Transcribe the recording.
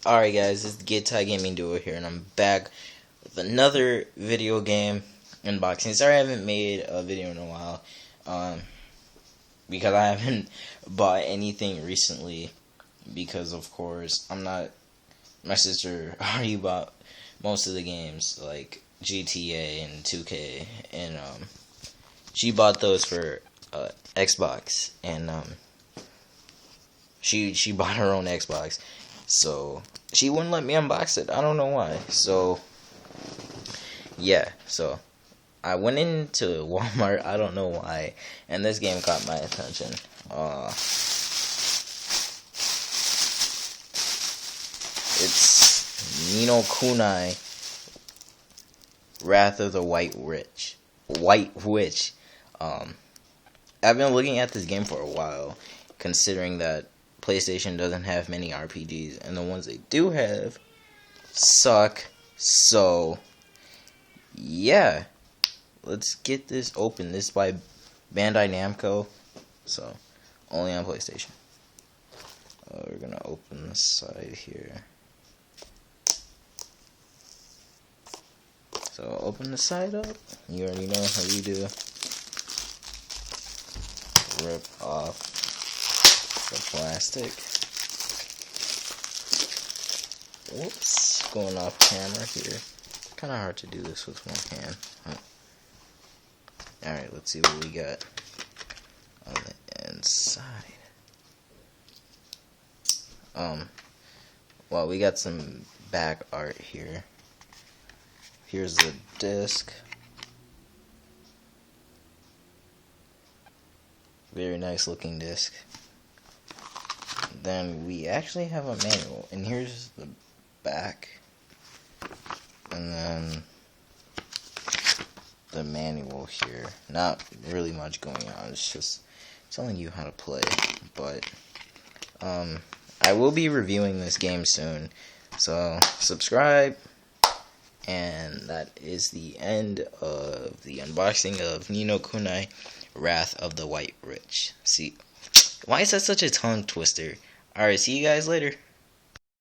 Alright guys, it's the Get Tie Gaming Duo here, and I'm back with another video game unboxing. Sorry I haven't made a video in a while, because I haven't bought anything recently, because of course, my sister already bought most of the games, like GTA and 2K, and she bought those for Xbox, and she bought her own Xbox. So she wouldn't let me unbox it. I don't know why. So yeah, so I went into Walmart. I don't know why, and this game caught my attention. It's Kuni, Wrath of the White Witch. I've been looking at this game for a while, considering that PlayStation doesn't have many RPGs, and the ones they do have suck. So yeah, let's get this open. This is by Bandai Namco, so only on PlayStation. We're gonna open the side here. So open the side up. You already know how you do. Rip off the plastic. Whoops, going off camera here. Kind of hard to do this with one hand. Alright, let's see what we got on the inside. Well, we got some back art here. Here's the disc. Very nice looking disc. Then we actually have a manual, and here's the back, and then the manual here. Not really much going on, it's just telling you how to play, but I will be reviewing this game soon, so subscribe. And that is the end of the unboxing of Ni no Kuni, Wrath of the White Witch. See, why is that such a tongue twister? Alright, see you guys later.